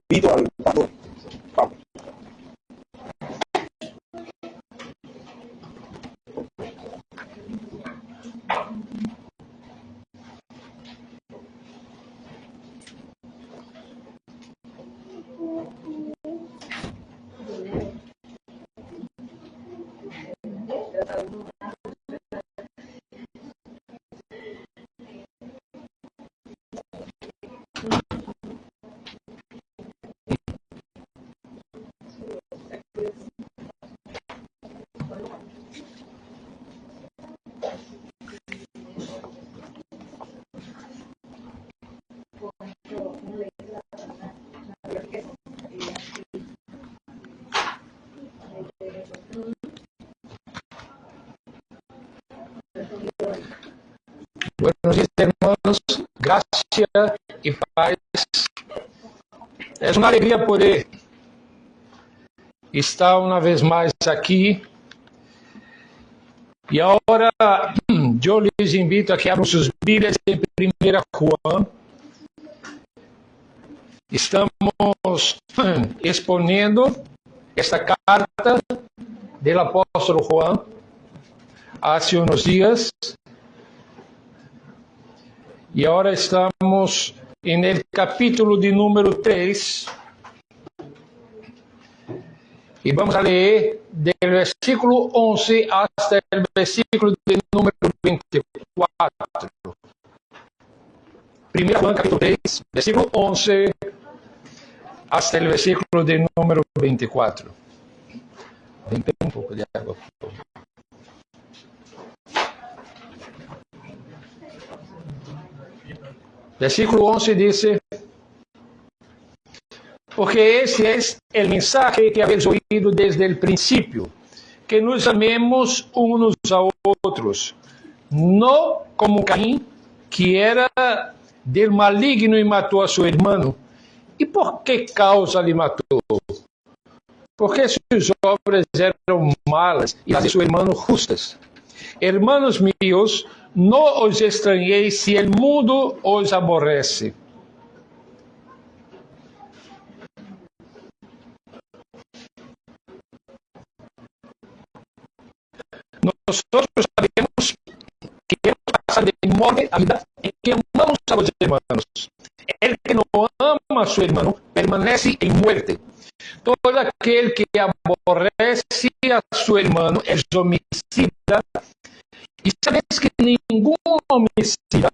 invito al pastor Pablo. Buenos días, hermanos. Gracia y paz. Es una alegría poder estar una vez más aquí. Y ahora yo les invito a que abran sus Biblias en 1 Juan. Estamos exponiendo esta carta del apóstol Juan hace unos días. Y ahora estamos en el capítulo de número 3. Y vamos a leer del versículo 11 hasta el versículo de número 24. 1 Juan capítulo 3, versículo 11 hasta el versículo de número 24. Ven un poco de agua, por favor. Versículo 11 dice: porque ese es el mensaje que habéis oído desde el principio, que nos amemos unos a otros, no como Caín, que era del maligno y mató a su hermano. ¿Y por qué causa le mató? Porque sus obras eran malas y las de su hermano justas. Hermanos míos, no os extrañéis si el mundo os aborrece. Nosotros sabemos que hemos pasado de muerte a vida en que amamos a los hermanos. El que no ama a su hermano permanece en muerte. Todo aquel que aborrece a su hermano es homicida. Y sabes que ningún homicida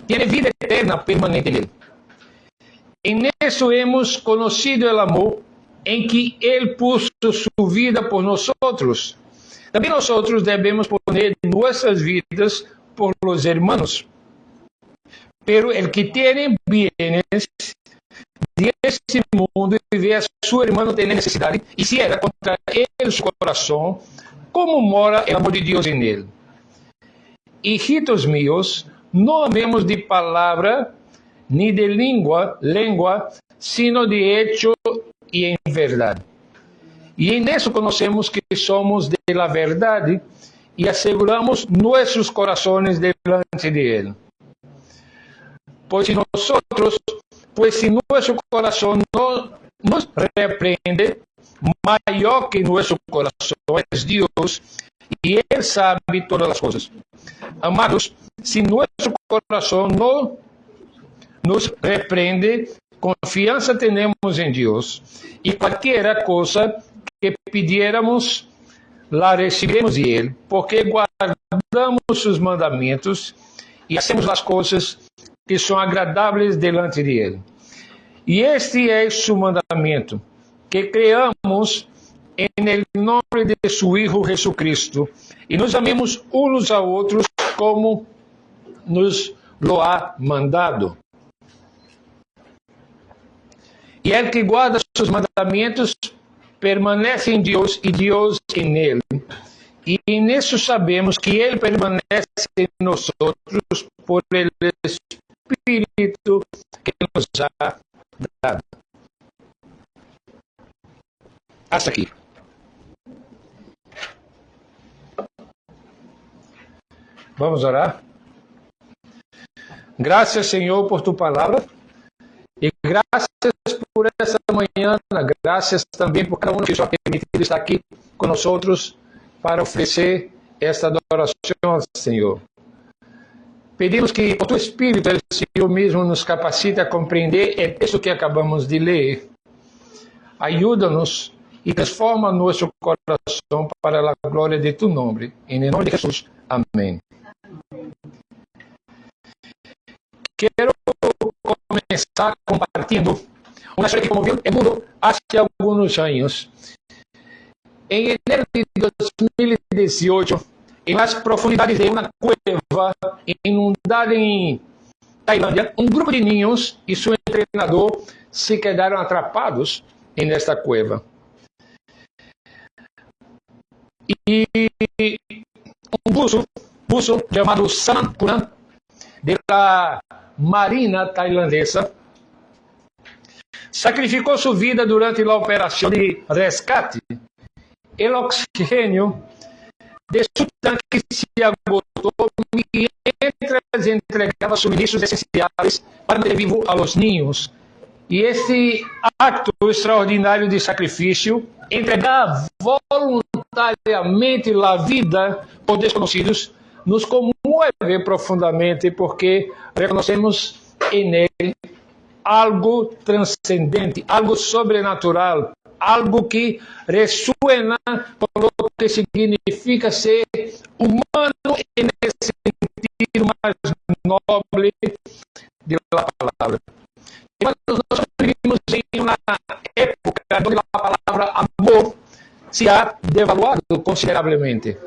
tiene vida eterna permanente en él. En eso hemos conocido el amor en que Él puso su vida por nosotros. También nosotros debemos poner nuestras vidas por los hermanos. Pero el que tiene bienes de este mundo y ve a su hermano tener necesidad y cierra contra él su corazón, ¿cómo mora el amor de Dios en él? Hijitos míos, no amemos de palabra ni de lengua, sino de hecho y en verdad. Y en eso conocemos que somos de la verdad y aseguramos nuestros corazones delante de Él. Pues si nuestro corazón no nos reprende, mayor que nuestro corazón es Dios, y Él sabe todas las cosas. Amados, si nuestro corazón no nos reprende, confianza tenemos en Dios, y cualquier cosa que pidiéramos, la recibiremos de Él, porque guardamos sus mandamientos y hacemos las cosas que son agradables delante de Él. Y este es su mandamiento, que creamos en el nombre de su Hijo Jesucristo y nos amemos unos a otros como nos lo ha mandado. Y el que guarda sus mandamientos permanece en Dios y Dios en él. Y en eso sabemos que Él permanece en nosotros por el Espíritu que nos ha dado. Hasta aquí. Vamos a orar. Gracias, Señor, por tu palabra. Y Graças por essa manhã, graças também por cada um que já permitido estar aqui com nós outros para oferecer esta adoração, Senhor. Pedimos que o Teu Espírito, o Senhor mesmo, nos capacite a compreender o texto que acabamos de ler. Ajuda-nos e transforma nosso coração para a glória de Tu nome. Em nome de Jesus. Amém. Quero começar compartilhando uma história que comoveu o mundo há alguns anos. Em enero de 2018, em las profundidades de uma cueva inundada em Tailândia, um grupo de niños e seu treinador se quedaram atrapados nesta cueva. E um buzo chamado Saman Punan, da Marina tailandesa, sacrificou sua vida durante a operação de resgate. O oxigênio de seu tanque se agotou mientras entregava suministros essenciais para manter vivo a los niños. E esse acto extraordinário de sacrifício, entregar voluntariamente a vida por desconhecidos, nos comove profundamente porque reconhecemos em ele algo transcendente, algo sobrenatural, algo que ressuena com o que significa ser humano nesse sentido mais nobre da palavra. Mas nós vivimos em uma época onde a palavra amor se ha devaluado consideravelmente.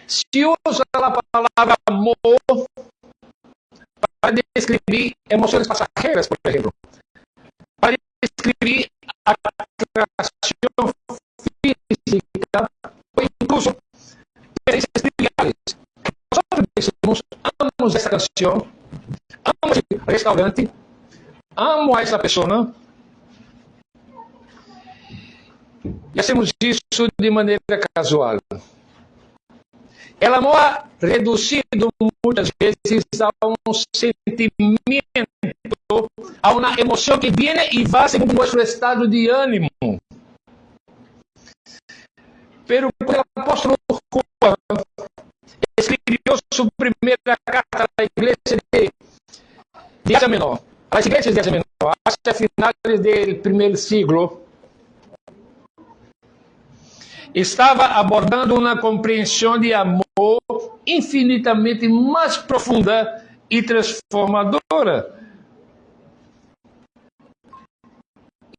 Se usa a palavra amor para descrever emoções passageiras, por exemplo, para descrever a atração física ou incluso presenças triviais. Nós decimos, amamos essa canção, amamos esse restaurante, amo a essa pessoa, e hacemos isso de maneira casual. El amor reducido muitas vezes a um sentimento, a uma emoção que vem e vai segundo nosso estado de ânimo. Pero o apóstolo Juan escreveu sua primeira carta à igreja de Asia Menor, às igrejas de Asia Menor, hasta finales do primeiro século. Estava abordando uma compreensão de amor infinitamente mais profunda e transformadora.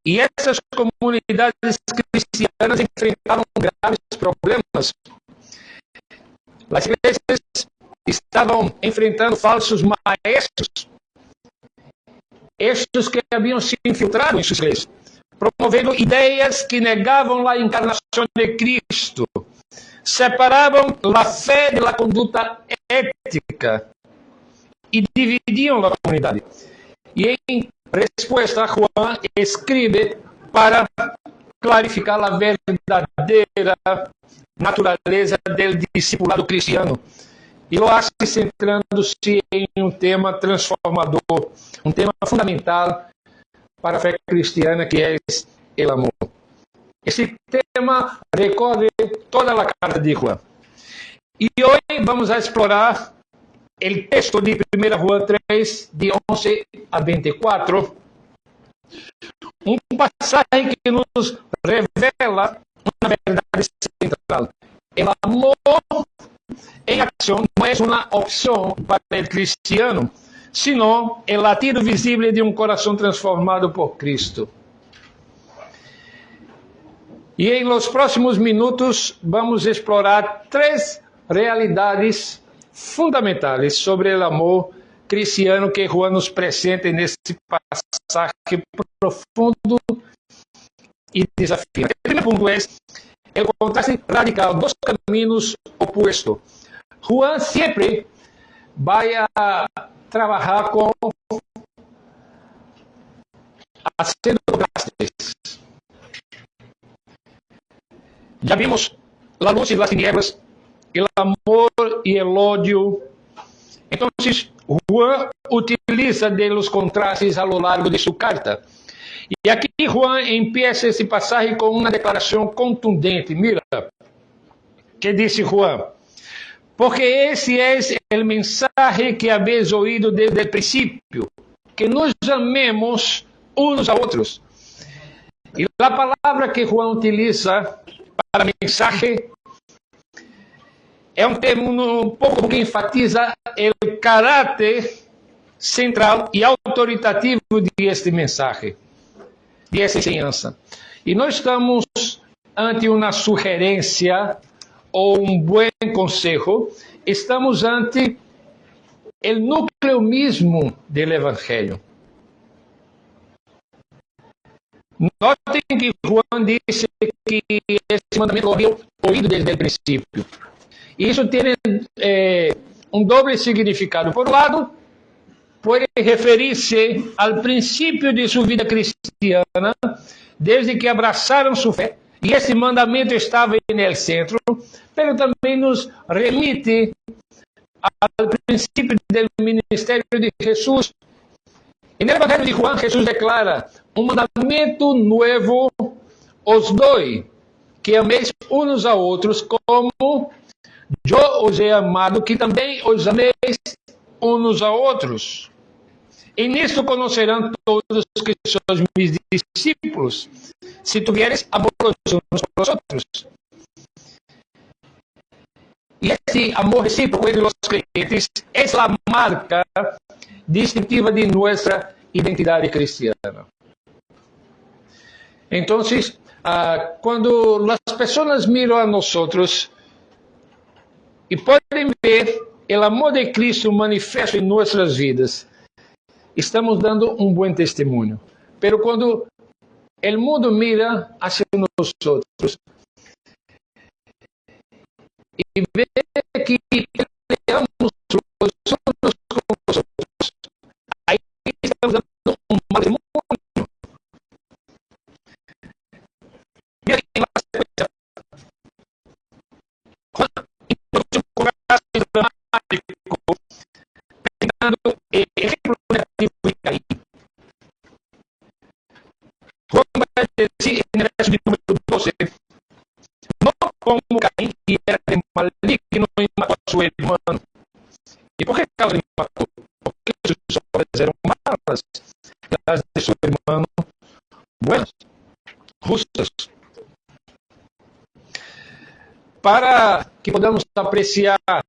E essas comunidades cristianas enfrentaram graves problemas. As igrejas estavam enfrentando falsos maestros, estes que haviam se infiltrado em suas igrejas, promovendo ideias que negavam a encarnação de Cristo, separavam a fé da conduta ética e dividiam a comunidade. E em resposta, Juan escreve para clarificar a verdadeira natureza do discipulado cristiano. E lo hace centrando-se em um tema transformador, um tema fundamental para a fé cristiana, que é o amor. Esse tema recorre toda a carta de Juan. E hoje vamos a explorar o texto de 1 Juan 3, de 11 a 24, um passagem que nos revela uma verdade central. O amor em ação não é uma opção para o cristiano, sino el latido visible de um coração transformado por Cristo. E em los próximos minutos vamos explorar 3 realidades fundamentais sobre o amor cristiano que Juan nos apresenta nesse passagem profundo e desafiante. O primeiro ponto é o contraste radical dos caminhos opostos. Juan sempre vai a trabalhar com haciendo contrastes. Já vimos a luz e as tinieblas, o amor e o ódio. Então, Juan utiliza de los contrastes a lo largo de su carta. Y aquí Juan empieza ese pasaje con una declaración contundente. Mira, ¿qué dice Juan? Porque ese es el mensaje que habéis oído desde el principio, que nos amemos unos a otros. Y la palabra que Juan utiliza para mensaje é um termo um pouco que enfatiza o caráter central e autoritativo de este mensaje, de essa enseñança. E nós estamos ante uma sugerência ou um bom conselho, estamos ante o núcleo mesmo do Evangelho. Notem que Juan disse que esse mandamento lo había oído desde o princípio. E isso tem um doble significado. Por um lado, pode referir-se ao princípio de sua vida cristiana, desde que abraçaram sua fé, e esse mandamento estava no centro, mas também nos remite ao princípio do ministério de Jesus. E no Evangelho de Juan, Jesus declara: um mandamento novo os dou, que ameis uns a outros como eu os he amado, que também os ameis uns a outros. E nisto conocerão todos que sois meus discípulos, se tuvieres amor uns por outros. E esse amor recíproco entre os crentes é a marca distintiva de nossa identidade cristiana. Então, quando as pessoas miram a nós e podem ver o amor de Cristo manifesto em nossas vidas, estamos dando um bom testemunho. Pero quando o mundo mira hacia nós e vê que peleamos uns com os outros, aí estamos dando um mau testemunho. E aí, na sequência, dramático, pegando exemplo negativo de Caim. Juan vai dizer no verso de número 12: não como Caim, que era maligno e matou a seu irmão. E por que causa ele matou? Porque suas obras eram malas, as de seu irmão buenas, justas. Para que podamos apreciar a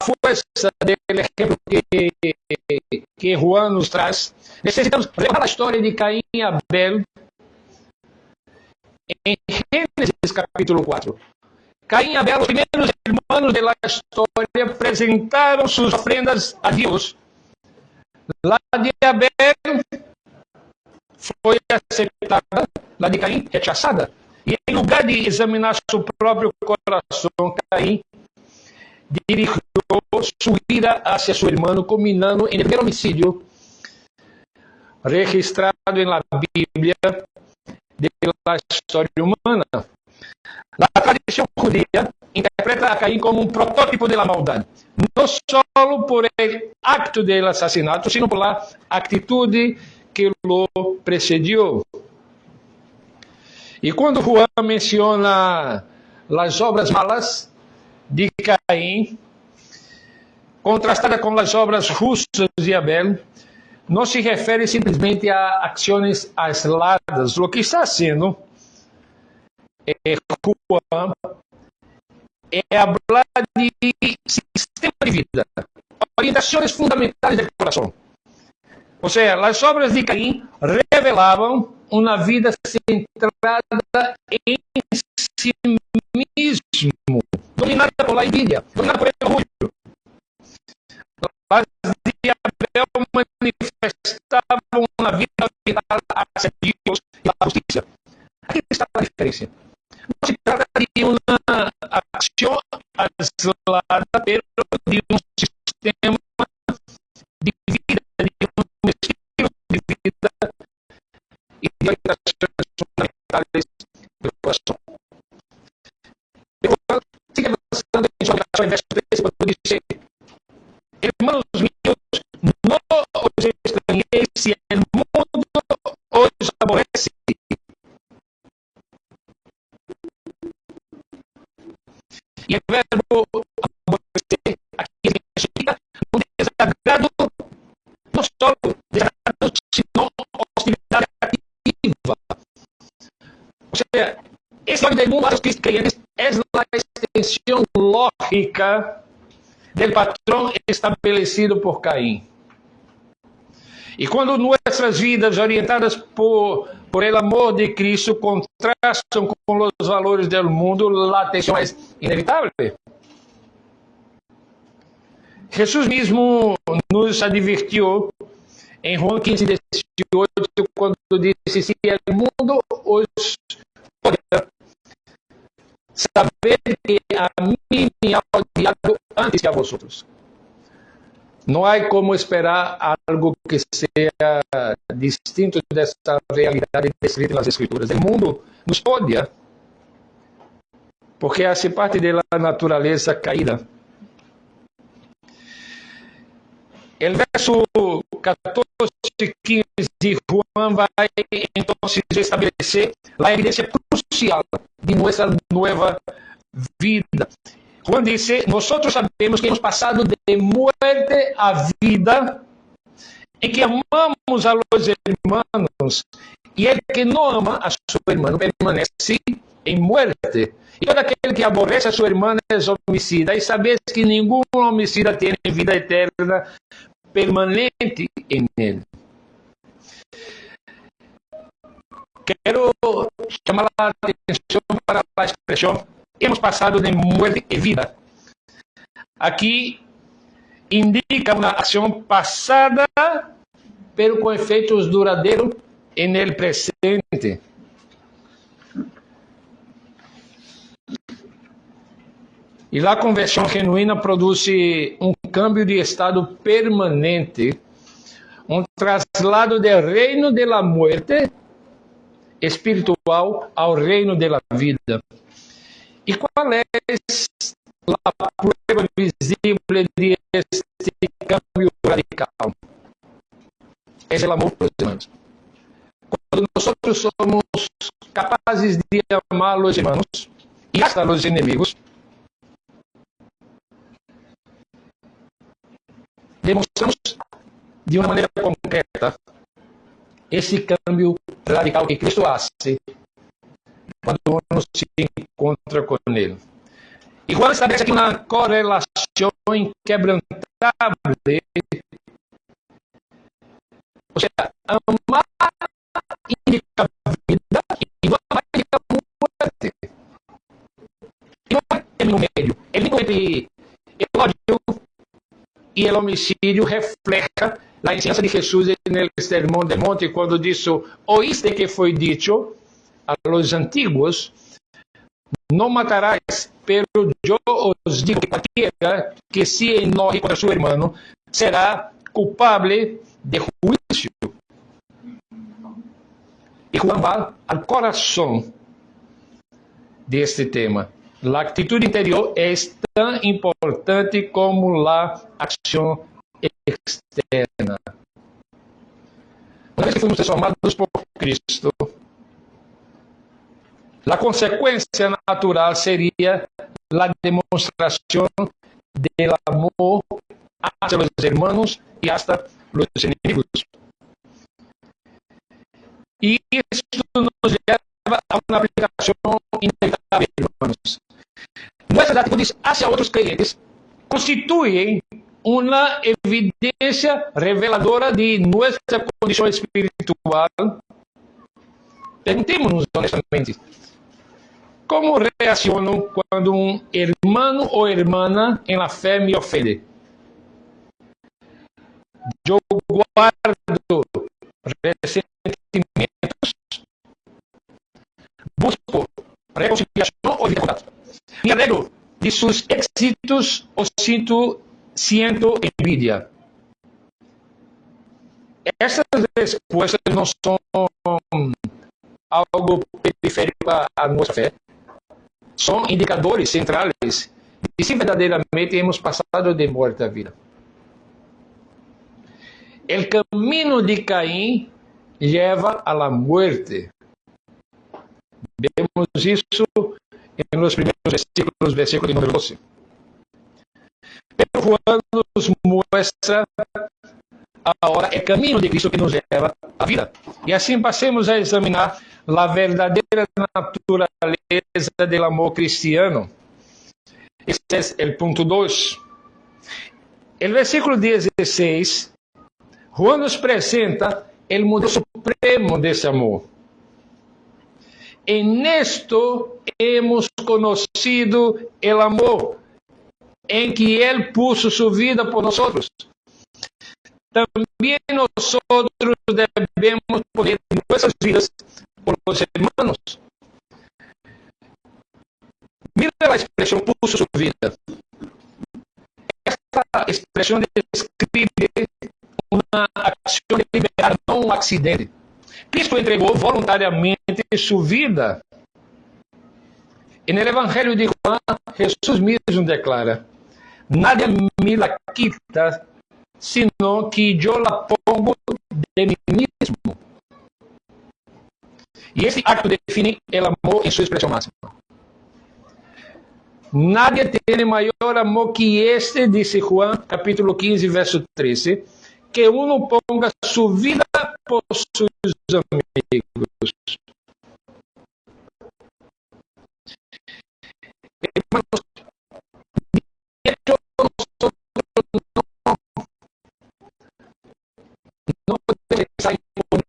força do exemplo que Juan nos traz, necessitamos lembrar a história de Caim e Abel em Gênesis capítulo 4. Caim e Abel, os primeiros irmãos da história, apresentaram suas ofrendas a Deus. La de Abel foi aceitada, la de Caim rechazada. E em lugar de examinar seu próprio coração, Caim dirigiu sua ira hacia seu irmão, culminando em primeiro homicídio registrado na Bíblia da história humana. A tradição judia interpreta a Caim como um protótipo da maldade, não só por el acto do assassinato, sino por la atitude que lo precedió. E quando Juan menciona as obras malas de Caim, contrastada com as obras justas de Abel, não se refere simplesmente a ações aisladas. O que está haciendo Juan é falar de sistema de vida, orientações fundamentais do coração. Ou seja, as obras de Caim revelavam uma vida centrada em si mesmo, dominada por la envidia, dominada por el orgullo. As de Abel manifestavam uma vida orientada hacia Deus e a justiça. Aqui está a diferença. Não se trata de uma ação aislada, pero de um sistema de vida, de um estilo de vida e de orientações fundamentais do coração. Siga avançando em sua oração, verso 13, quando diz: irmãos E o verbo aborrecer aqui significa um desagrado, não só desagrado, senão hostilidade ativa. O sea, esse odio del mundo a los creyentes es la extensión lógica del patrón establecido por Caín. Y cuando nuestras vidas orientadas por el amor de Cristo contrastan con los valores del mundo, la tensión es inevitable. Jesús mismo nos advirtió en Juan 15:18 cuando dice: si el mundo os odia, sabed que a mí me ha odiado antes que a vosotros. No hay como esperar algo que sea distinto de esta realidad descrita en las Escrituras. El mundo nos odia porque hace parte de la naturaleza caída. El verso 14 y 15 de Juan va entonces a establecer la evidencia crucial de nuestra nueva vida. Juan dice: nosotros sabemos que hemos pasado de muerte a vida, en que amamos a los hermanos, y el que no ama a su hermano permanece en muerte. Y todo aquel que aborrece a su hermano es homicida, y sabes que ningún homicida tiene vida eterna permanente en él. Quiero llamar la atención para la expresión hemos pasado de muerte a vida. Aquí indica una acción pasada, pero con efectos duraderos en el presente. Y la conversión genuina produce un cambio de estado permanente, un traslado del reino de la muerte espiritual al reino de la vida. ¿Y cuál es la prueba visible de este cambio radical? Es el amor por los hermanos. Cuando nosotros somos capaces de amar a los hermanos y hasta a los enemigos, demostramos de una manera concreta ese cambio radical que Cristo hace cuando uno se encontra con Él. Y Juan establece aquí una correlación inquebrantable. O sea, amar indica vida y no amar indica muerte. Y no hay término medio. El límite entre el odio y el homicidio refleja la enseñanza de Jesús en el Sermón del Monte cuando dijo: oíste que fue dicho a los antiguos, no matarás, pero yo os digo que cualquiera que se enoje contra su hermano será culpable de juicio. Y Juan va al corazón de este tema. La actitud interior es tan importante como la acción externa. Una vez que fuimos transformados por Cristo, la consecuencia natural sería la demostración del amor hacia los hermanos y hasta los enemigos. Y esto nos lleva a una aplicación inevitable, hermanos. Nuestras actitudes hacia otros creyentes constituyen una evidencia reveladora de nuestra condición espiritual. Preguntémonos honestamente: ¿cómo reacciono cuando un hermano o hermana en la fe me ofende? Yo guardo resentimientos, busco reconciliación o dificultad, me alegro de sus éxitos o siento envidia. Estas respuestas no son algo periférico a nuestra fe, son indicadores centrales de si verdaderamente hemos pasado de muerte a vida. El camino de Caín lleva a la muerte. Vemos eso en los primeros versículos de número 12. Pero Juan nos muestra ahora el camino de Cristo que nos lleva a vida. Y así pasemos a examinar la verdadera naturaleza del amor cristiano. Este es el punto 2. El versículo 16, Juan nos presenta el modelo supremo de ese amor. En esto hemos conocido el amor, en que Él puso su vida por nosotros. También nosotros debemos poner nuestras vidas por los hermanos. Mira la expresión puso su vida. Esta expresión describe una acción deliberada, no un accidente. Cristo entregó voluntariamente su vida. En el Evangelio de Juan, Jesús mismo declara: nadie me la quita, sino que yo la pongo de mí mismo. Y este acto define el amor en su expresión máxima. Nadie tiene mayor amor que este, dice Juan, capítulo 15, verso 13, que uno ponga su vida por sus amigos. Hermanos, no podemos pensar en poner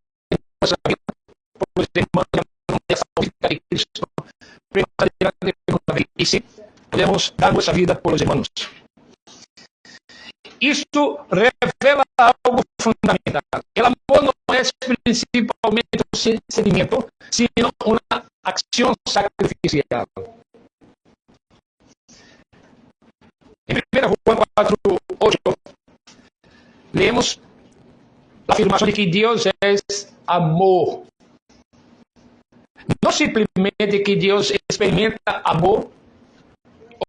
nuestra vida por los hermanos de salvación de Cristo, pero adelante con la iglesia podemos dar nuestra vida por los hermanos. Esto revela algo fundamental. El amor no es principalmente un sentimiento, sino una acción sacrificial. En 1 Juan 4:8 leemos la afirmación de que Dios es amor. No simplemente que Dios experimenta amor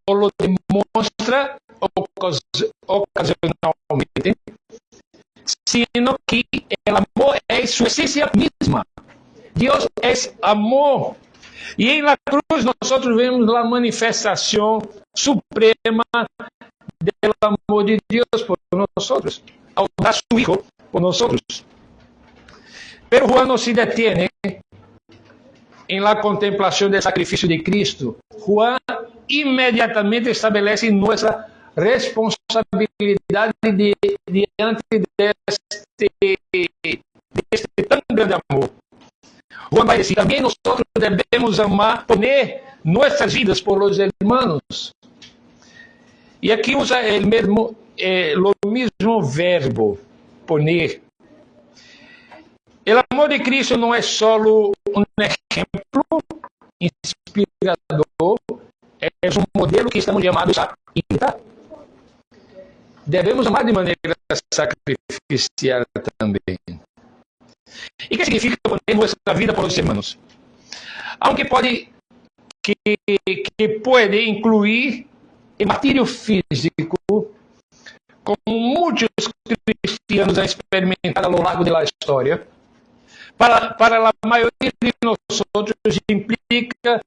o lo demuestra ocasionalmente, sino que el amor es su esencia misma. Dios es amor. Y en la cruz nosotros vemos la manifestación suprema del amor de Dios por nosotros, al dar su Hijo por nosotros. Pero Juan no se detiene en la contemplación del sacrificio de Cristo. Juan inmediatamente estabelece nuestra responsabilidad diante de este tan grande amor. Juan va a decir, también nosotros debemos amar, poner nuestras vidas por los hermanos. Y aquí usa lo mismo verbo, poner. El amor de Cristo no es solo un ejemplo inspirador, es un modelo que estamos llamados a imitar. Debemos amar de manera sacrificial también. ¿Y qué significa poner nuestra vida por los hermanos? Aunque puede incluir el martirio físico, como muchos cristianos han experimentado a lo largo de la historia, para la mayoría de nosotros implica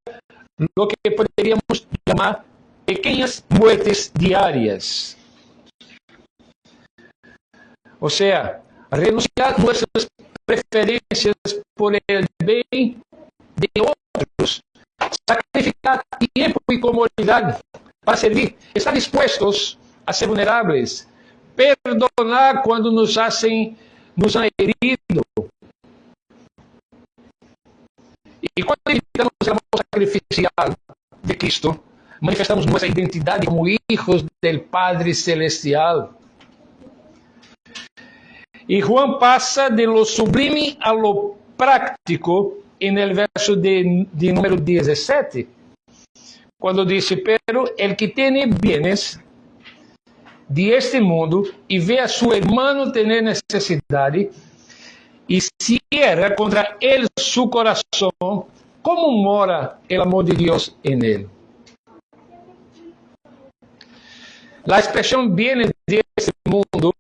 lo que podríamos llamar pequeñas muertes diarias. O sea, renunciar a nuestras preferencias por el bien de otros, sacrificar tiempo y comodidad para servir, estar dispuestos a ser vulnerables, perdonar cuando nos han herido. Y cuando imitamos el amor sacrificial de Cristo, manifestamos nuestra identidad como hijos del Padre Celestial. Y Juan pasa de lo sublime a lo práctico en el verso de número 17, cuando dice, pero el que tiene bienes de este mundo y ve a su hermano tener necesidad y cierra contra él su corazón, ¿cómo mora el amor de Dios en él? La expresión bienes de este mundo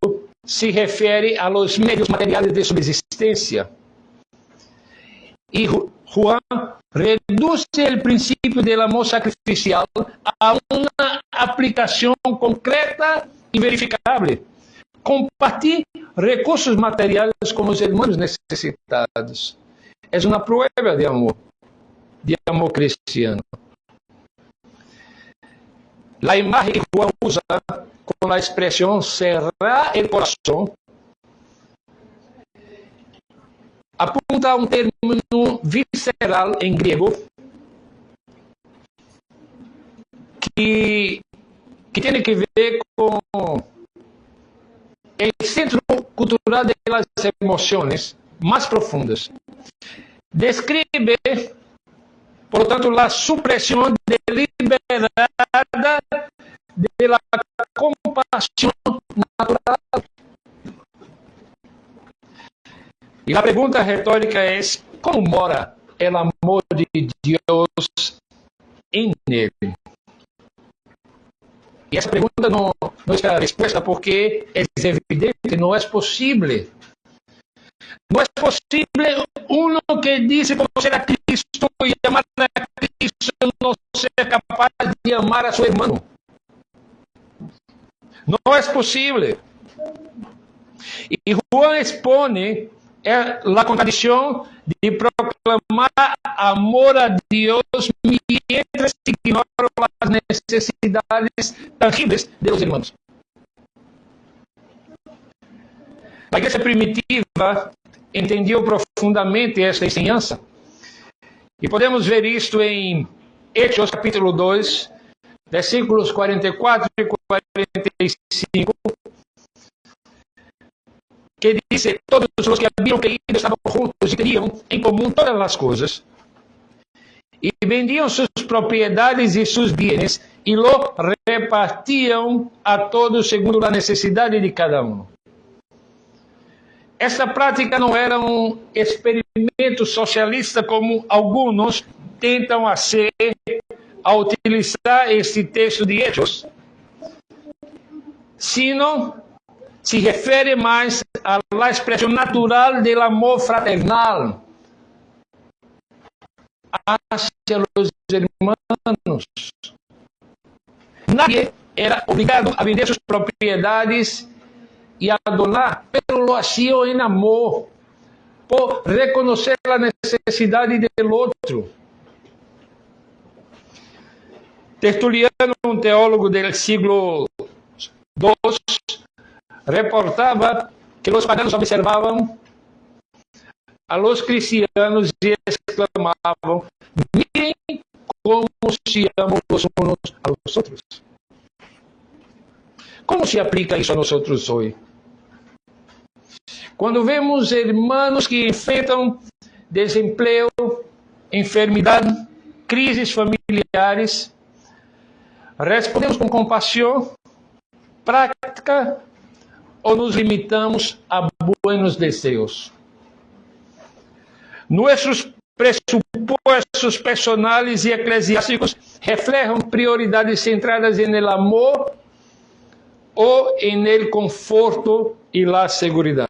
se refiere a los medios materiales de subsistencia. Y Juan reduce el principio del amor sacrificial a una aplicación concreta y verificable. Compartir recursos materiales con los hermanos necesitados es una prueba de amor cristiano. La imagen que Juan usa con la expresión cerrar el corazón apunta a un término visceral en griego que tiene que ver con el centro cultural de las emociones más profundas. Describe, por lo tanto, la supresión deliberada de la compasión natural. Y la pregunta retórica es, ¿cómo mora el amor de Dios en él? Y esa pregunta no está respuesta porque es evidente, no es posible. No es posible uno que dice conocer a Cristo y amar a Cristo no ser capaz de amar a su hermano. No es posible. Y Juan expone la contradicción de proclamar amor a Dios mientras ignora las necesidades tangibles de los hermanos. La iglesia primitiva entendió profundamente esta enseñanza. Y podemos ver esto en Hechos capítulo 2, versículos 44 y 45, que dice, todos los que habían creído estaban juntos y tenían en común todas las cosas, y vendían sus propiedades y sus bienes, y lo repartían a todos según la necesidad de cada uno. Esta prática não era um experimento socialista como alguns tentam fazer ao utilizar este texto de Hechos, sino se refere mais à expressão natural do amor fraternal hacia os hermanos. Nadie era obrigado a vender suas propriedades y a donar, pero lo hacía en amor, por reconocer la necesidad del otro. Tertuliano, un teólogo del siglo II, reportaba que los paganos observaban a los cristianos y exclamaban, miren cómo se aman los unos a los otros. ¿Cómo se aplica isso a nosotros hoy? Quando vemos hermanos que enfrentam desemprego, enfermidade, crises familiares, respondemos com compaixão prática ou nos limitamos a buenos deseos? Nossos pressupostos personais e eclesiásticos refletem prioridades centradas no amor ou en el conforto y la seguridad.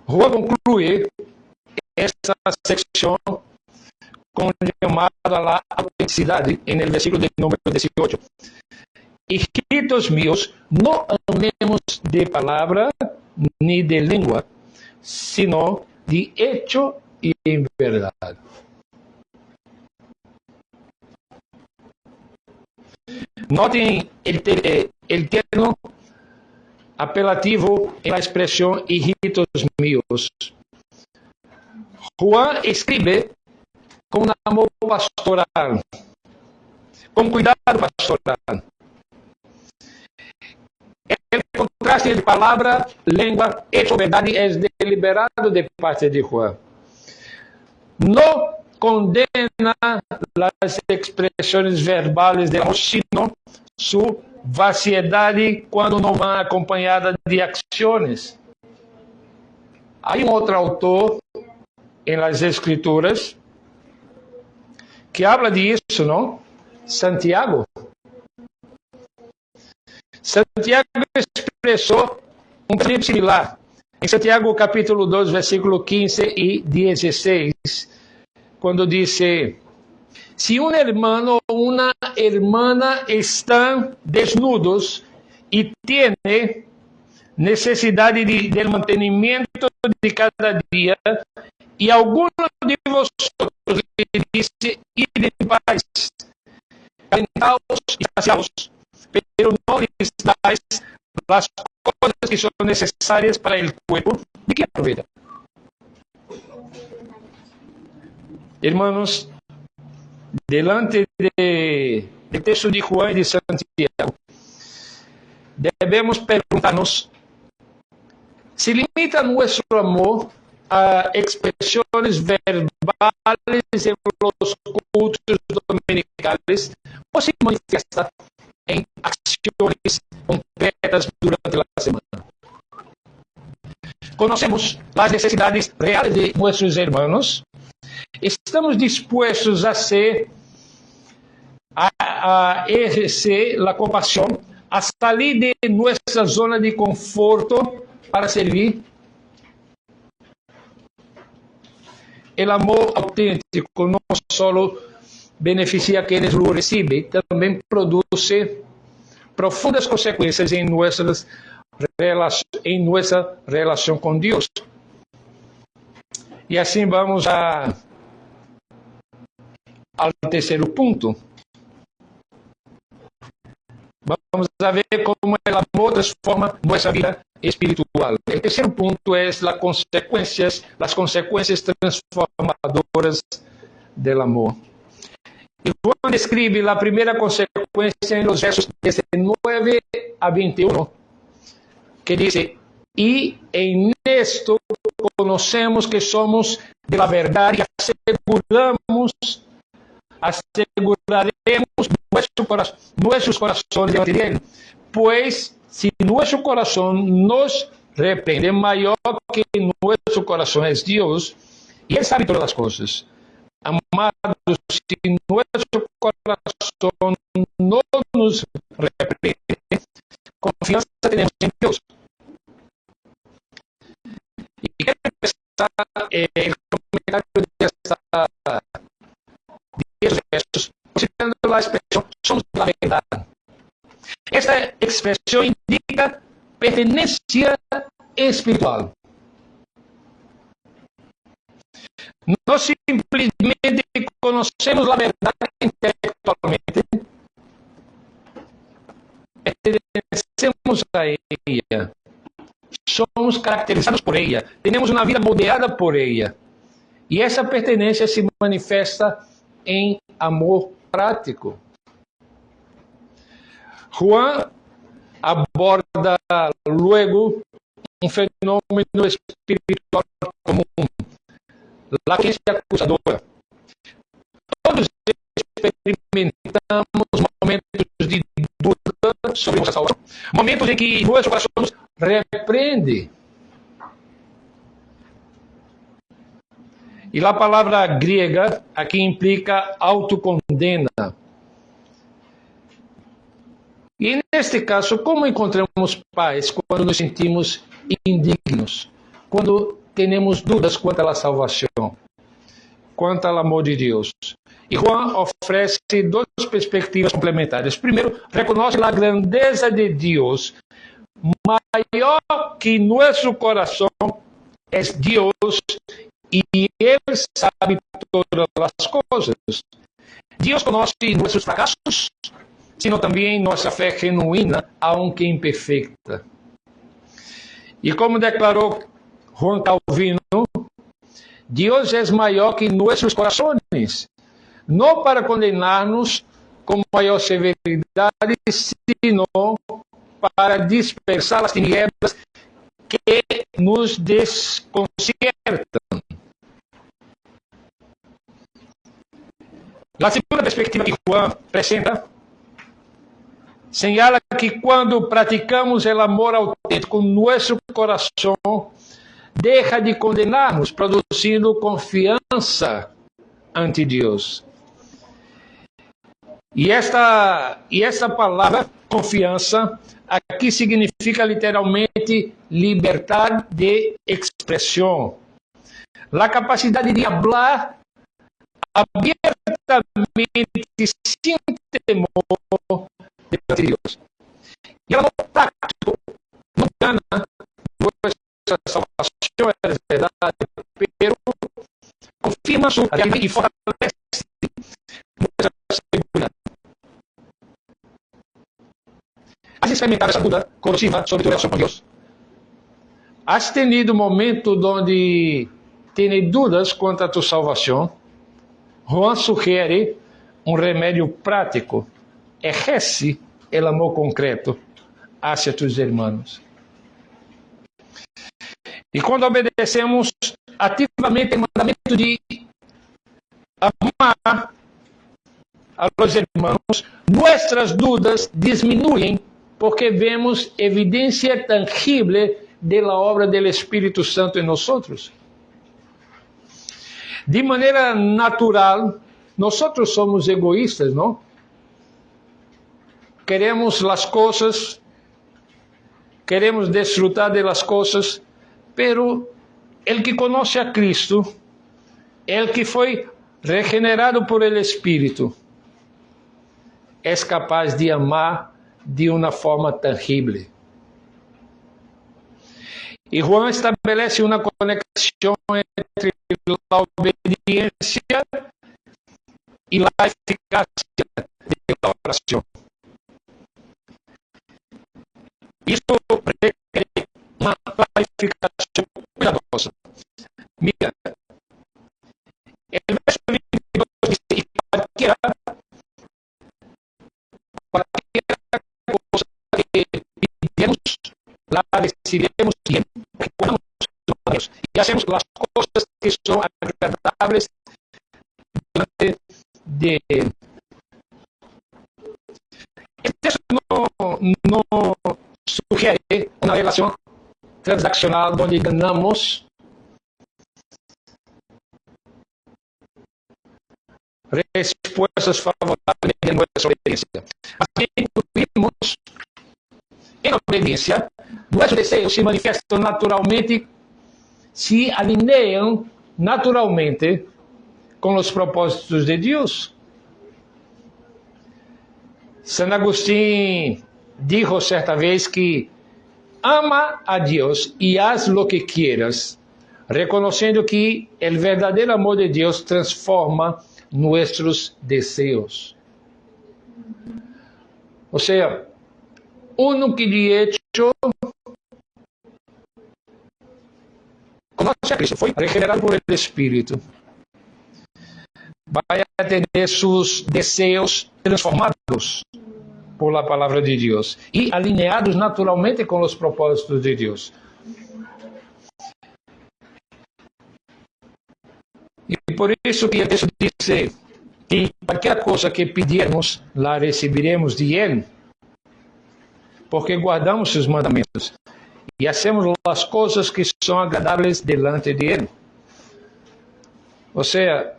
Juan concluye esta sección con un llamado a la autenticidad en el versículo del número 18. Hijitos míos, no andemos de palabra ni de lengua, sino de hecho y en verdad. Notem el término apelativo en la expresión hijitos míos. Juan escribe con un amor pastoral, con cuidado pastoral. El contraste de palabra, lengua, hecho, verdad es deliberado de parte de Juan. No condena las expresiones verbales de amor, sino su vaciedad cuando no van acompañadas de acciones. Hay un otro autor en las Escrituras que habla de eso, ¿no? Santiago. Santiago expresó un principio similar. Em Santiago capítulo 2, versículo 15 y 16, cuando dice: si un hermano o una hermana están desnudos y tiene necesidad del mantenimiento de cada día, y alguno de vosotros le dice: id en paz, calentaos y saciaos, pero no les dais las cosas que son necesarias para el cuerpo, ¿de qué aprovecha? Hermanos, delante del texto de Juan y de Santiago, debemos preguntarnos: ¿se limita nuestro amor a expresiones verbales en los cultos dominicales, o se manifiesta en acciones concretas durante la semana? Conocemos las necesidades reales de nuestros hermanos. Estamos dispuestos a ejercer la compasión, a salir de nuestra zona de conforto para servir. El amor auténtico no solo beneficia a quienes lo reciben, también produce profundas consecuencias en nuestra relación con Dios. Y así vamos al tercer punto. Vamos a ver cómo el amor transforma nuestra vida espiritual. El tercer punto es las consecuencias transformadoras del amor. Y Juan describe la primera consecuencia en los versos 19 a 21, que dice: y en esto conocemos que somos de la verdad y aseguraremos nuestros corazones delante de Él. Pues si nuestro corazón nos reprende, mayor que nuestro corazón es Dios, y Él sabe todas las cosas. Amados, si nuestro corazón no nos reprende, confianza tenemos en Dios. Y quiero empezar el comentario de esos versos, considerando la expresión "somos la verdad". Esta expresión indica pertenencia espiritual. No simplemente conocemos la verdad intelectualmente, pertenecemos a ella, somos caracterizados por ella, tenemos una vida modelada por ella, y esa pertenencia se manifiesta en amor práctico. Juan aborda luego un fenómeno espiritual común: la conciencia acusadora. Todos experimentamos momentos de duda sobre nuestra salvación, momentos en que nuestro corazón nos reprende. Y la palabra griega aquí implica autocondena. Y en este caso, ¿cómo encontramos paz cuando nos sentimos indignos? Cuando tenemos dudas quanto à salvação, quanto ao amor de Deus. E Juan oferece duas perspectivas complementares. Primeiro, reconoce a grandeza de Deus, maior que nosso coração é Deus, e Ele sabe todas as coisas. Deus conhece nossos fracassos, sino também nossa fé genuína, aunque imperfeita. E como declarou Juan Calvino, Deus é maior que nossos corações, não para condenar-nos com maior severidade, sino para dispersar as tinieblas que nos desconcertam. A segunda perspectiva que Juan apresenta señala que quando praticamos o amor auténtico, nosso coração deja de condenar-nos, produzindo confiança ante Deus. E esta palavra, confiança, aqui significa literalmente liberdade de expressão. A capacidade de falar abertamente, sem temor de Deus. E ela no prático não gana nuestra salvação, é verdade, pero confirma sua realidade e fortalece nuestra seguridade. Has experimentado essa dúvida coletiva sobre tu relação com Deus? Has tenido momento onde tens dúvidas quanto a tu salvação? Juan sugere um remédio prático. Ejerce o amor concreto hacia tus irmãos. E quando obedecemos ativamente o mandamento de amar a los irmãos, nossas dúvidas diminuem porque vemos evidência tangível da obra do Espírito Santo em nós. De maneira natural, nós somos egoístas, não? Queremos as coisas, queremos desfrutar de las coisas, pero el que conhece a Cristo, el que foi regenerado por el Espírito, é capaz de amar de uma forma tangível. E Juan estabelece uma conexão entre a obediência e a eficácia da oração. Isso requer uma clarificação cuidadosa. Mira, o verso 22 diz: e qualquer coisa que pedimos, la recibiremos bien, porque guardamos los mandamientos y hacemos las cosas que son agradables delante de Él. Eso no sugiere una relación transaccional donde ganamos respuestas favorables de nuestra obediencia. Así incluimos en obediencia, nuestros deseos se manifestam naturalmente, se alineiam naturalmente com os propósitos de Deus. San Agustín dijo certa vez que ama a Deus e haz lo que quieras, reconhecendo que o verdadeiro amor de Deus transforma nossos desejos. Ou seja, uno que de hecho conoce a Cristo, foi regenerado por el Espírito, vai a ter seus desejos transformados por la palavra de Deus e alinhados naturalmente com os propósitos de Deus. E por isso que o texto diz que qualquer coisa que pedirmos, la recibiremos de Ele, porque guardamos seus mandamentos e hacemos as coisas que são agradáveis delante de Ele. Ou seja,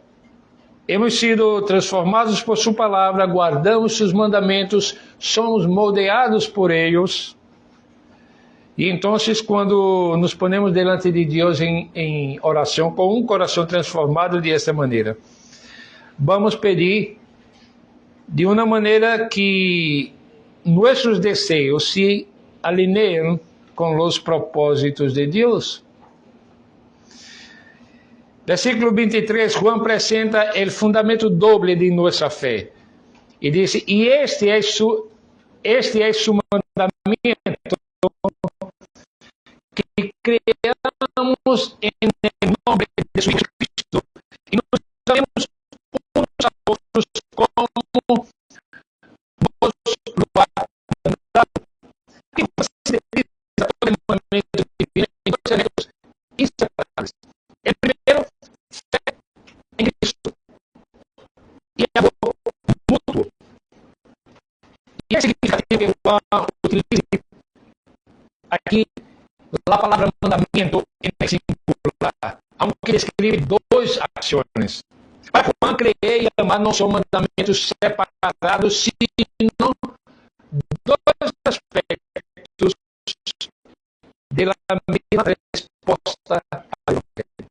hemos sido transformados por sua palavra, guardamos seus mandamentos, somos moldeados por eles. E então, quando nos ponemos delante de Deus em oração, com um coração transformado dessa maneira, vamos pedir de uma maneira que nossos desejos se alineen com os propósitos de Deus. Versículo 23, Juan apresenta o fundamento doble de nossa fé. E diz: e este é su mandamento, que creamos em nome de Jesus Cristo e nos amemos uns a outros como vos lo ha mandado. Que você utiliza todo o mandamento divino em dois elementos inseparáveis. O primeiro, fé em Cristo, e amor mútuo. E é significativo que eu utilize aqui a palavra mandamento em singular, aunque descreve duas ações. Para Juan, creer e amar não são mandamentos separados, sino dois aspectos de la misma respuesta al Evangelio.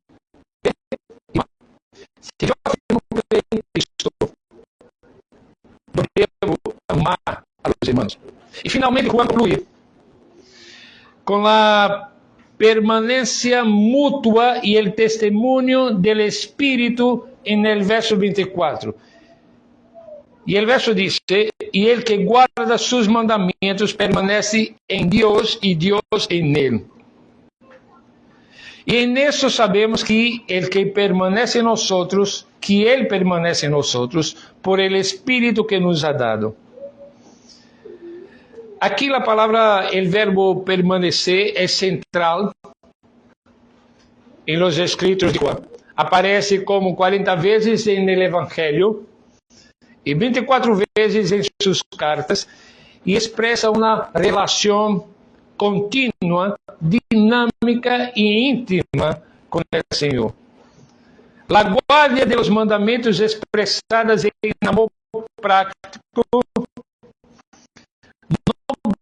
Si yo afirmo creer en Cristo, yo debo amar a los hermanos. Y finalmente Juan concluye con la permanencia mutua y el testimonio del Espíritu en el verso 24. Y el verso dice, y el que guarda sus mandamientos permanece en Dios y Dios en él. Y en eso sabemos que el que permanece en nosotros, que Él permanece en nosotros por el Espíritu que nos ha dado. Aquí la palabra, el verbo permanecer es central en los escritos de Juan. Aparece como 40 veces en el Evangelio y 24 veces en sus cartas y expresa una relación continua, dinámica e íntima con el Señor. La guardia de los mandamientos expresadas en amor práctico no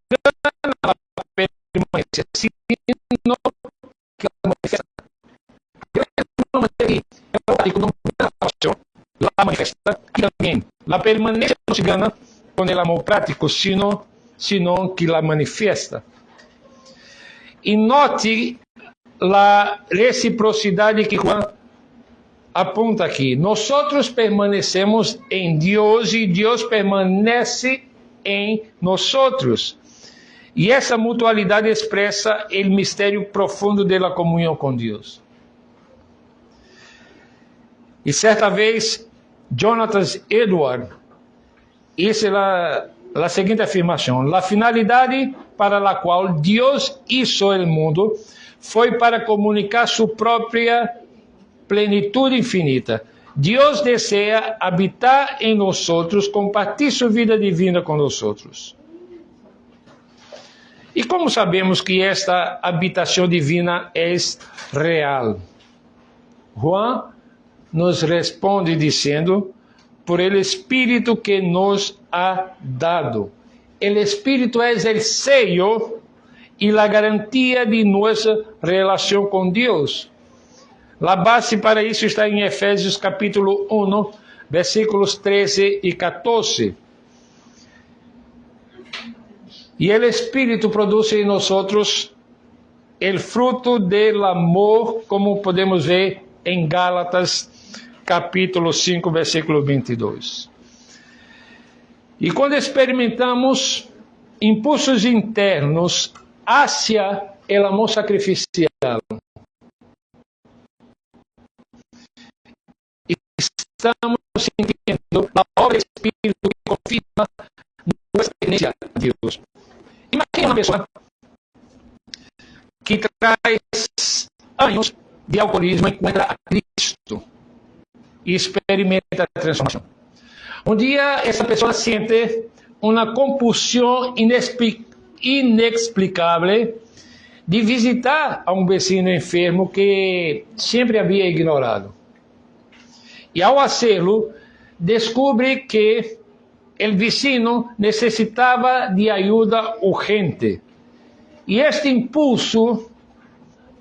gana la permanencia, sino que la manifiesta. La manifiesta y también la permanencia no se gana con el amor práctico, sino que la manifiesta. E note a reciprocidade que Juan aponta aqui. Nós permanecemos em Deus e Deus permanece em nós. E essa mutualidade expressa o mistério profundo da comunhão com Deus. E certa vez, Jonathan Edwards hizo la siguiente afirmación: la finalidad para la cual Dios hizo el mundo fue para comunicar su propia plenitud infinita. Dios desea habitar en nosotros, compartir su vida divina con nosotros. ¿Y cómo sabemos que esta habitación divina es real? Juan nos responde diciendo: por el Espíritu que nos ha dado. El Espíritu es el sello y la garantía de nuestra relación con Dios. La base para eso está en Efesios capítulo 1, versículos 13 y 14. Y el Espíritu produce en nosotros el fruto del amor, como podemos ver en Gálatas capítulo 5, versículo 22. E quando experimentamos impulsos internos hacia el amor sacrificial, estamos sintiendo a obra do Espírito que confirma nossa tendência a Deus. Imagina uma pessoa que traz anos de alcoolismo, encontra a Cristo e experimenta a transformação. Um dia, essa pessoa sente uma compulsão inexplicável de visitar a um vecino enfermo que sempre havia ignorado. E ao fazê-lo, descobre que o vecino necessitava de ajuda urgente. E este impulso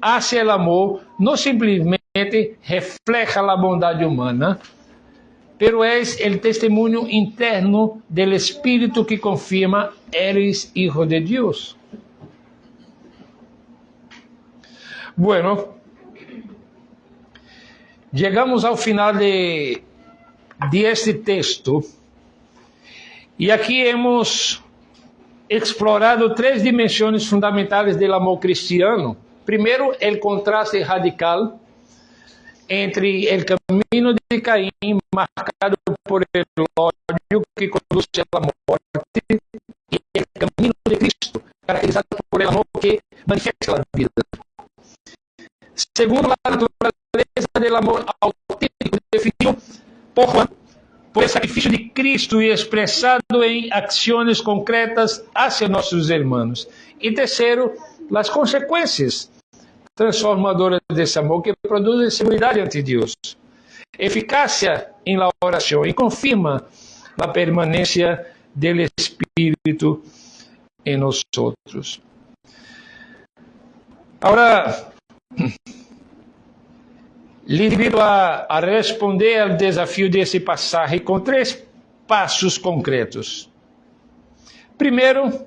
hacia el amor no simplesmente refleja a bondade humana, pero es el testimonio interno del Espíritu que confirma: eres hijo de Dios. Bueno, llegamos ao final de este texto e aqui hemos explorado 3 dimensões fundamentais do amor cristiano. Primeiro, o contraste radical entre o caminho de Caim, marcado por el ódio que conduz à morte, e o caminho de Cristo, caracterizado por el amor que manifesta a vida. Segundo, a natureza do amor autêntico, definido por Juan, por el sacrifício de Cristo e expressado em ações concretas hacia nossos irmãos. E terceiro, as consequências transformadoras desse amor que produzem seguridade ante Deus, eficácia em la oração e confirma a permanência do Espírito em nós. Ahora, lhe invito a responder ao desafio desse passagem com 3 passos concretos. Primeiro,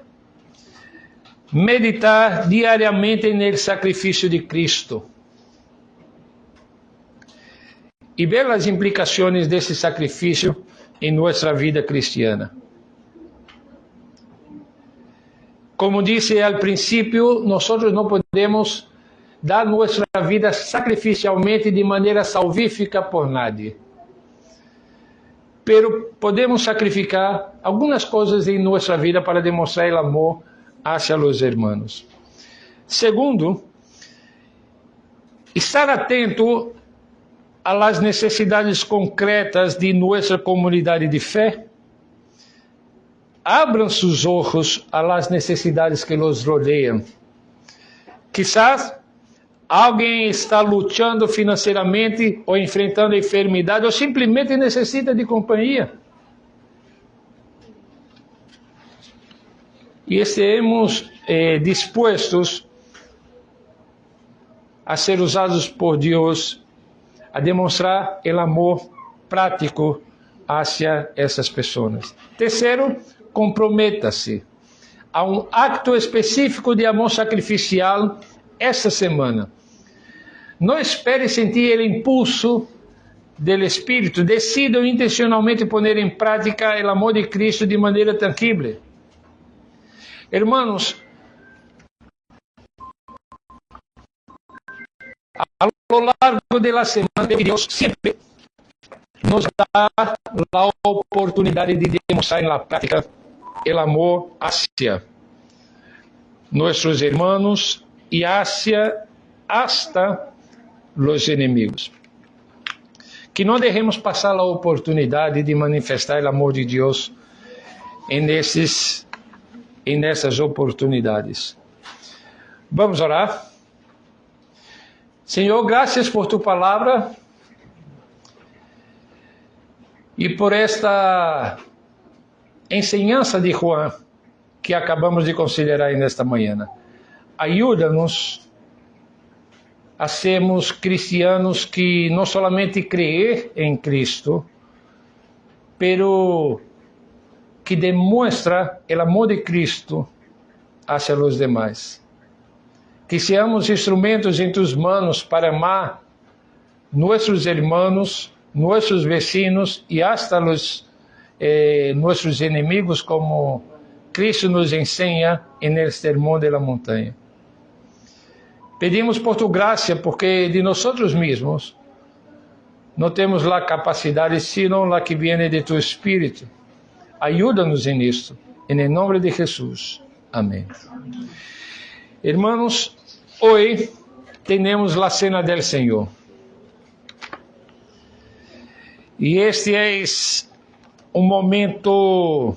meditar diariamente no sacrifício de Cristo e ver as implicações desse sacrifício em nossa vida cristiana. Como disse al princípio, nós não podemos dar nossa vida sacrificialmente de maneira salvífica por nadie. Pero podemos sacrificar algumas coisas em nossa vida para demonstrar o amor hacia os hermanos. Segundo, estar atento a las necessidades concretas de nossa comunidade de fé. Abram seus olhos a las necessidades que los rodeiam. Quizás alguém está lutando financeiramente ou enfrentando enfermidade ou simplesmente necessita de companhia. E estemos dispostos a ser usados por Deus a demonstrar o amor prático hacia essas pessoas. Terceiro, comprometa-se a um acto específico de amor sacrificial esta semana. Não espere sentir o impulso do Espírito. Decida intencionalmente pôr em prática o amor de Cristo de maneira tangível. Hermanos, a lo largo de la semana, Deus sempre nos dá a oportunidade de demonstrar na prática o amor hacia nossos irmãos e hacia hasta los inimigos. Que não deixemos passar a oportunidade de manifestar o amor de Deus nessas oportunidades. Vamos orar. Senhor, graças por tu palavra e por esta enseñança de Juan que acabamos de considerar nesta manhã. Ajuda-nos a sermos cristianos que não somente creem em Cristo, pero que demonstra o amor de Cristo hacia os demais. Que seamos instrumentos em tus manos para amar nossos irmãos, nossos vecinos e hasta nossos inimigos, como Cristo nos ensina no Sermão da Montanha. Pedimos por tu graça, porque de nós mesmos não temos a capacidade, sino a que vem de tu Espírito. Ajuda-nos nisto, em nome de Jesus. Amém. Hermanos, hoje temos a cena del Senhor. E este é um momento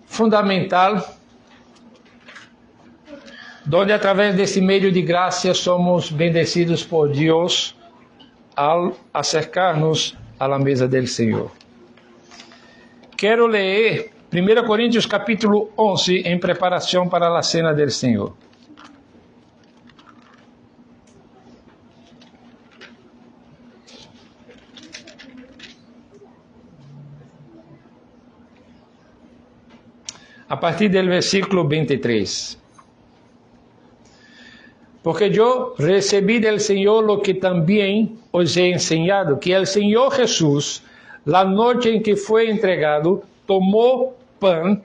fundamental, onde através desse meio de graça somos bendecidos por Deus ao acercar-nos à mesa del Senhor. Quero ler 1 Coríntios capítulo 11 em preparação para a cena del Senhor. A partir do versículo 23. Porque eu recebi del Senhor lo que também os he enseñado, que el Senhor Jesús, la noche en que foi entregado, tomou pan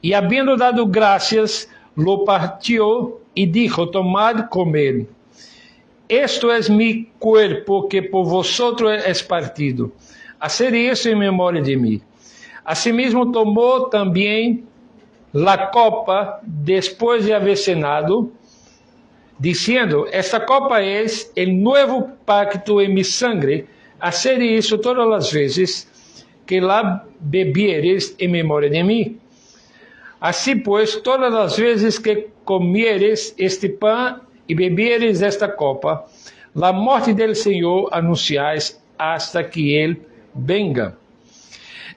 e, havendo dado gracias, lo partió y dijo: tomad, comed. Esto es mi cuerpo que por vosotros es partido. Haced eso en memoria de mí. Asimismo tomó también la copa después de haber cenado, diciendo: esta copa es el nuevo pacto en mi sangre. Haced isso todas las veces que la bebieres en memoria de mí. Así pues, todas las veces que comieres este pan e bebieres esta copa, la muerte del Senhor anunciais hasta que Ele venga.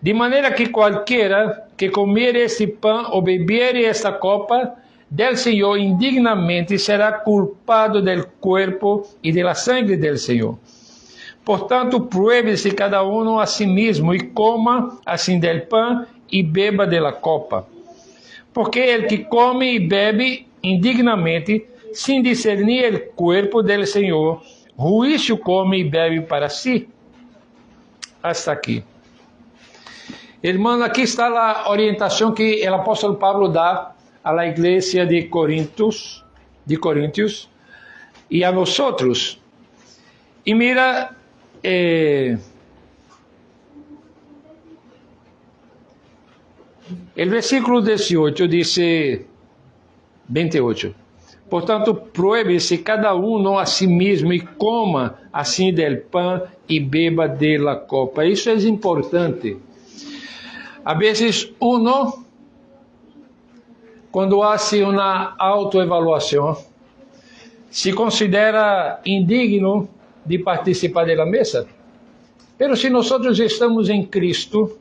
De maneira que qualquer que comer este pão ou beber esta copa del Senhor indignamente será culpado del cuerpo e de la sangre del Senhor. Portanto, pruebe-se cada um a si mesmo e coma assim del pão e beba de la copa. Porque el que come e bebe indignamente, sem discernir el cuerpo del Senhor, juízo come e bebe para si. Hasta aqui. Irmão, aqui está a orientação que o apóstolo Pablo dá à igreja de Coríntios e a nós outros. E mira, o versículo 18 diz, 28, portanto, proíbe-se cada um a si mesmo e coma assim del pão e beba de la copa. Isso é importante. A vezes, quando faz uma autoevaluação, se considera indigno de participar da mesa. Mas se nós estamos em Cristo,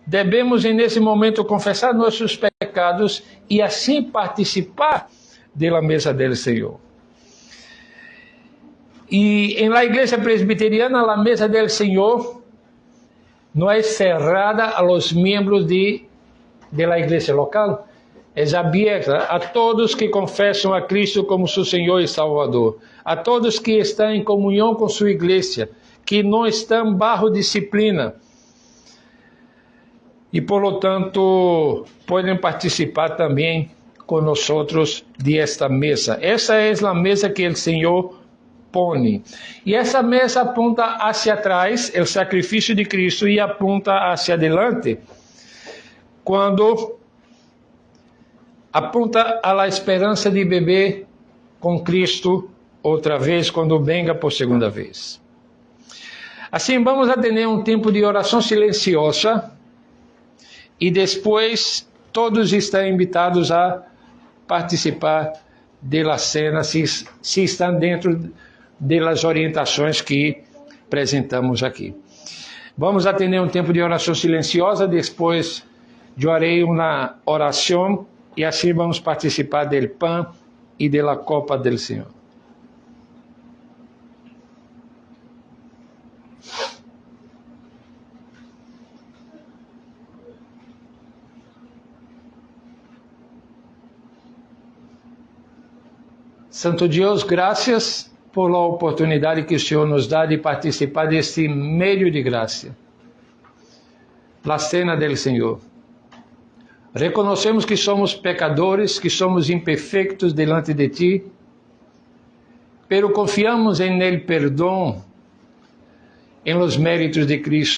devemos nesse momento confessar nossos pecados e assim participar da mesa do Senhor. E na igreja presbiteriana, a mesa do Senhor não é cerrada a los miembros da igreja local, é aberta a todos que confessam a Cristo como seu Senhor e Salvador, a todos que estão em comunhão com sua igreja, que não estão bajo disciplina e, por lo tanto, podem participar também conosco desta mesa. Essa é a mesa que o Senhor põe. E essa mesa aponta hacia atrás, o sacrifício de Cristo, e aponta hacia adelante, quando aponta a la esperança de beber com Cristo outra vez, quando venga por segunda vez. Assim, vamos a ter um tempo de oração silenciosa, e depois todos estão invitados a participar da cena, se estão dentro das orientações que apresentamos aqui. Vamos a ter um tempo de oração silenciosa, depois eu farei uma oração e assim vamos participar do pão e da copa do Senhor. Santo Deus, graças por a oportunidade que o Senhor nos dá de participar deste meio de graça, a cena do Senhor. Reconhecemos que somos pecadores, que somos imperfeitos delante de Ti, pero confiamos em el perdão, em los méritos de Cristo.